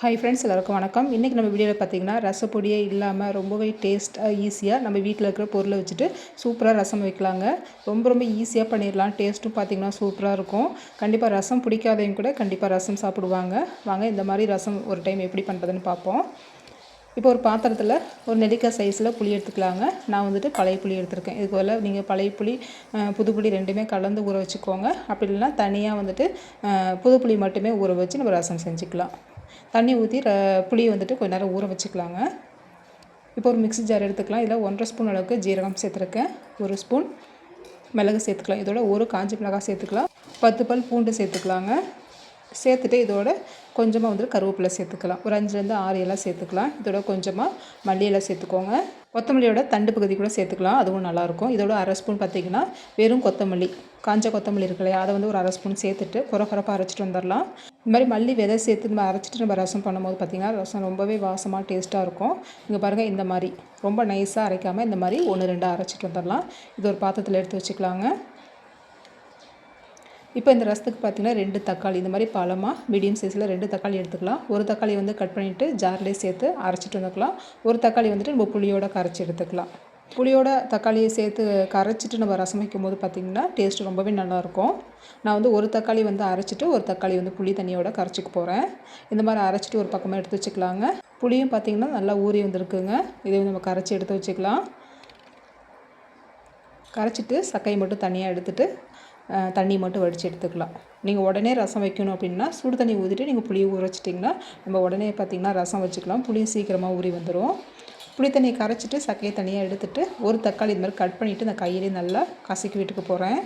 Hi friends, எல்லாருக்கும் வணக்கம். இன்றைக்கி நம்ம வீடியோவில் பார்த்திங்கன்னா ரசப்பொடியே இல்லாமல் ரொம்பவே டேஸ்ட்டாக ஈஸியாக நம்ம வீட்டில் இருக்கிற பொருளை வச்சுட்டு சூப்பராக ரசம் வைக்கலாங்க. ரொம்ப ஈஸியாக பண்ணிடலாம். டேஸ்ட்டும் பார்த்திங்கன்னா சூப்பராக இருக்கும். கண்டிப்பாக ரசம் பிடிக்காதவங்க கூட கண்டிப்பாக ரசம் சாப்பிடுவாங்க. வாங்க இந்த மாதிரி ரசம் ஒரு டைம் எப்படி பண்ணுறதுன்னு பார்ப்போம். இப்போ ஒரு பாத்திரத்தில் ஒரு நெல்லிக்காய் சைஸில் புளி எடுத்துக்கலாங்க. நான் வந்துட்டு பழைய புளி எடுத்திருக்கேன். இதுக்கு பதிலாக நீங்கள் பழைய புளி புது புளி ரெண்டுமே கலந்து ஊற வச்சுக்கோங்க. அப்படி இல்லைன்னா தனியாக வந்துட்டு புது புளி மட்டுமே ஊற வச்சு நம்ம ரசம் செஞ்சுக்கலாம். தண்ணி ஊற்றி புளியை வந்துட்டு கொஞ்ச நேரம் ஊற வச்சுக்கலாங்க. இப்போ ஒரு மிக்ஸி ஜார் எடுத்துக்கலாம். இதில் 1.5 ஸ்பூன் அளவுக்கு ஜீரகம் சேர்த்துருக்கேன். 1 ஸ்பூன் மிளகு சேர்த்துக்கலாம். இதோட ஒரு காஞ்சி மிளகாய் சேர்த்துக்கலாம். 10 பல் பூண்டு சேர்த்துக்கலாங்க. சேர்த்துட்டு இதோட கொஞ்சமாக வந்துட்டு கருவேப்பிலை சேர்த்துக்கலாம். ஒரு 5லேருந்து 6 இலை சேர்த்துக்கலாம். இதோட கொஞ்சமாக மல்லி இலை சேர்த்துக்கோங்க. கொத்தமல்லியோட தண்டு பகுதி கூட சேர்த்துக்கலாம், அதுவும் நல்லாயிருக்கும். இதோட 1/2 ஸ்பூன் பார்த்திங்கன்னா வெறும் கொத்தமல்லி, காஞ்ச கொத்தமல்லி இருக்கு இல்லையா, அதை வந்து ஒரு 1/2 ஸ்பூன் சேர்த்துட்டு குறப்பாக அரைச்சிட்டு வந்துடலாம். இந்த மாதிரி மல்லி விதை சேர்த்து நம்ம அரைச்சிட்டு நம்ம ரசம் பண்ணும்போது பார்த்திங்கன்னா ரசம் ரொம்பவே வாசமாக டேஸ்ட்டாக இருக்கும். இங்கே பாருங்கள், இந்த மாதிரி ரொம்ப நைஸாக அரைக்காமல் இந்த மாதிரி 1-2 அரைச்சிட்டு வந்துடலாம். இது ஒரு பாத்திரத்தில் எடுத்து வச்சுக்கலாங்க. இப்போ இந்த ரசத்துக்கு பார்த்திங்கன்னா 2 தக்காளி இந்த மாதிரி பழமாக மீடியம் சைஸில் 2 தக்காளி எடுத்துக்கலாம். ஒரு தக்காளி வந்து கட் பண்ணிவிட்டு ஜார்லேயே சேர்த்து அரைச்சிட்டு வந்துக்கலாம். ஒரு தக்காளி வந்துட்டு நம்ம புளியோட கரைச்சி எடுத்துக்கலாம். புளியோட தக்காளியை சேர்த்து கரைச்சிட்டு நம்ம ரசம் வைக்கும்போது பார்த்திங்கன்னா டேஸ்ட்டு ரொம்பவே நல்லாயிருக்கும். நான் வந்து ஒரு தக்காளி வந்து அரைச்சிட்டு ஒரு தக்காளி வந்து புளி தண்ணியோட கரைச்சிக்க போகிறேன். இந்த மாதிரி அரைச்சிட்டு ஒரு பக்கமாக எடுத்து வச்சுக்கலாங்க. புளியும் பார்த்திங்கன்னா நல்லா ஊறி வந்துருக்குங்க. இதை நம்ம கரைச்சி எடுத்து வச்சுக்கலாம். கரைச்சிட்டு சக்கையை மட்டும் தனியாக எடுத்துகிட்டு தண்ணி மட்டும் வடித்து எடுத்துக்கலாம். நீங்கள் உடனே ரசம் வைக்கணும் அப்படின்னா சுடு தண்ணி ஊற்றிட்டு நீங்கள் புளியை ஊற வச்சிட்டிங்கன்னா நம்ம உடனே பார்த்திங்கன்னா ரசம் வச்சுக்கலாம். புளியும் சீக்கிரமாக ஊறி வந்துடும். புளி தண்ணியை கரைச்சிட்டு சக்கையை தனியாக எடுத்துகிட்டு ஒரு தக்காளி இது மாதிரி கட் பண்ணிவிட்டு இந்த கையிலே நல்லா கசக்கி விட்டுக்க போகிறேன்.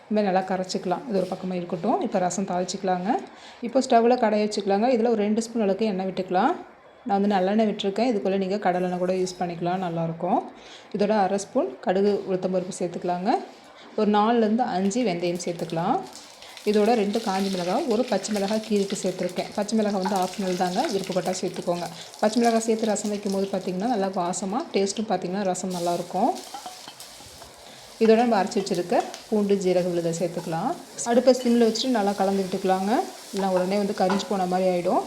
இதுமாதிரி நல்லா கரைச்சிக்கலாம். இது ஒரு பக்கமாக இருக்கட்டும். இப்போ ரசம் தாளிச்சிக்கலாங்க. இப்போ ஸ்டவ்வில் கடாயை வச்சுக்கலாங்க. இதில் ஒரு 2 ஸ்பூன் அளவுக்கு எண்ணெய் விட்டுக்கலாம். நான் வந்து நல்லெண்ணெய் விட்டுருக்கேன். இதுக்குள்ளே நீங்கள் கடலெண்ணெய் கூட யூஸ் பண்ணிக்கலாம், நல்லாயிருக்கும். இதோட 1/2 ஸ்பூன் கடுகு உளுத்தம்பருப்பு சேர்த்துக்கலாங்க. ஒரு 4லேருந்து 5 வெந்தயம் சேர்த்துக்கலாம். இதோட 2 காஞ்சி மிளகாய், ஒரு பச்சை மிளகாய் கீரிட்டு சேர்த்துருக்கேன். பச்சை மிளகாய் வந்து ஆப்ஷனல் தாங்க, விருப்பப்பட்டால் சேர்த்துக்கோங்க. பச்சை மிளகாய் சேர்த்து ரசம் வைக்கும்போது பார்த்திங்கன்னா நல்லா வாசமாக டேஸ்ட்டும் பார்த்திங்கன்னா ரசம் நல்லாயிருக்கும். இதோட நம்ம அரைச்சி வச்சுருக்க பூண்டு ஜீரக விழுதை சேர்த்துக்கலாம். அடுப்பை சிம்மில் வச்சுட்டு நல்லா கலந்து விட்டுக்கலாங்க. இல்லை உடனே வந்து கரிஞ்சு போன மாதிரி ஆகிடும்.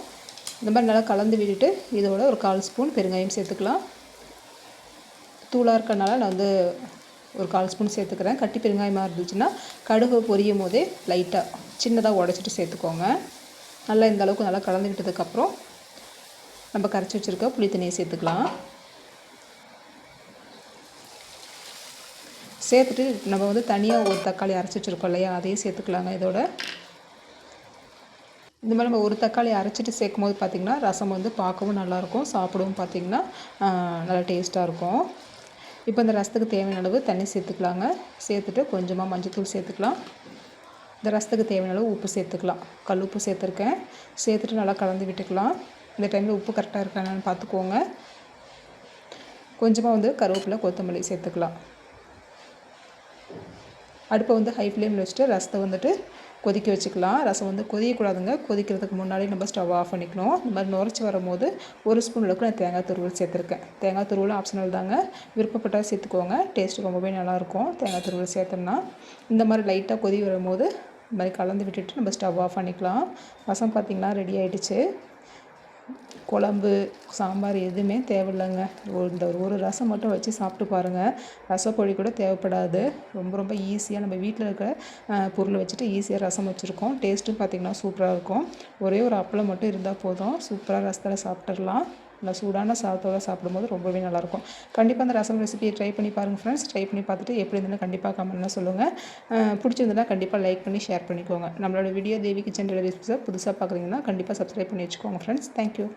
இந்த மாதிரி நல்லா கலந்து விட்டுட்டு இதோட ஒரு 1/4 ஸ்பூன் பெருங்காயம் சேர்த்துக்கலாம். தூளாக இருக்கனால நான் வந்து ஒரு 1/4 ஸ்பூன் சேர்த்துக்கிறேன். கட்டி பெருங்காயமாக இருந்துச்சுன்னா கடுகு பொரியும் போதே லைட்டாக சின்னதாக உடச்சிட்டு சேர்த்துக்கோங்க. நல்லா இந்த அளவுக்கு நல்லா கலந்து விட்டதுக்கப்புறம் நம்ம கரைச்சி வச்சுருக்க புளி தண்ணியை சேர்த்துக்கலாம். சேர்த்துட்டு நம்ம வந்து தனியாக ஒரு தக்காளி அரைச்சி வச்சுருக்கோம் இல்லையா, அதையும் சேர்த்துக்கலாங்க. இதோட இந்த மாதிரி நம்ம ஒரு தக்காளி அரைச்சிட்டு சேர்க்கும் போது பார்த்திங்கன்னா ரசம் வந்து பார்க்கவும் நல்லாயிருக்கும், சாப்பிடவும் பார்த்திங்கன்னா நல்லா டேஸ்ட்டாக இருக்கும். இப்போ இந்த ரசத்துக்கு தேவையான அளவு தண்ணி சேர்த்துக்கலாங்க. சேர்த்துட்டு கொஞ்சமாக மஞ்சள்தூள் சேர்த்துக்கலாம். இந்த ரசத்துக்கு தேவையான அளவு உப்பு சேர்த்துக்கலாம். கல் உப்பு சேர்த்துருக்கேன். சேர்த்துட்டு நல்லா கலந்து விட்டுக்கலாம். இந்த டைமில் உப்பு கரெக்டாக இருக்கானு பார்த்துக்கோங்க. கொஞ்சமாக வந்து கருவேப்பிலை கொத்தமல்லி சேர்த்துக்கலாம். அடுப்பை வந்து ஹை ஃப்ளேமில் வச்சுட்டு ரசத்தை வந்துட்டு கொதிக்க வச்சுக்கலாம். ரசம் வந்து கொதிக்கக்கூடாதுங்க. கொதிக்கிறதுக்கு முன்னாடி நம்ம ஸ்டவ் ஆஃப் பண்ணிக்கணும். இந்த மாதிரி நுரைச்சி வரும்போது 1 ஸ்பூன் அளவுக்கு நான் தேங்காய் துருவல் சேர்த்துருக்கேன். தேங்காய் துருவல் ஆப்ஷனல் தாங்க, விருப்பப்பட்டால் சேர்த்துக்கோங்க. டேஸ்ட்டு ரொம்பவே நல்லாயிருக்கும் தேங்காய் துருவல் சேர்த்தோம்னா. இந்த மாதிரி லைட்டாக கொதி வரும்போது இந்த மாதிரி கலந்து விட்டுட்டு நம்ம ஸ்டவ் ஆஃப் பண்ணிக்கலாம். ரசம் பார்த்திங்கன்னா ரெடி ஆகிடுச்சு. குழம்பு சாம்பார் எதுவுமே தேவையில்லைங்க. இந்த ஒரு ரசம் மட்டும் வச்சு சாப்பிட்டு பாருங்கள். ரசப்பொடி கூட தேவைப்படாது. ரொம்ப ஈஸியாக நம்ம வீட்டில் இருக்கிற பொருளை வச்சுட்டு ஈஸியாக ரசம் வச்சுருக்கோம். டேஸ்ட்டும் பார்த்திங்கன்னா சூப்பராக இருக்கும். ஒரே ஒரு அப்பளம் மட்டும் இருந்தால் போதும், சூப்பராக ரசத்தில் சாப்பிட்டுடலாம். நல்லா சூடான சாதத்தோடு சாப்பிடும்போது ரொம்பவே நல்லாயிருக்கும். கண்டிப்பாக அந்த ரசம் ரெசிபியை ட்ரை பண்ணி பாருங்கள் ஃப்ரெண்ட்ஸ். ட்ரை பண்ணி பார்த்துட்டு எப்படி இருந்ததுன்னு கண்டிப்பாக கமெண்ட்லாம் சொல்லுங்கள். பிடிச்சிருந்ததுன்னா கண்டிப்பாக லைக் பண்ணி ஷேர் பண்ணிக்கோங்க. நம்மளோட வீடியோ தேவி கிச்சன் ரெசிபிஸை புதுசாக பார்க்குறீங்கன்னா கண்டிப்பாக சப்ஸ்கிரைப் பண்ணி வச்சுக்கோங்க ஃப்ரெண்ட்ஸ். தேங்க்யூ.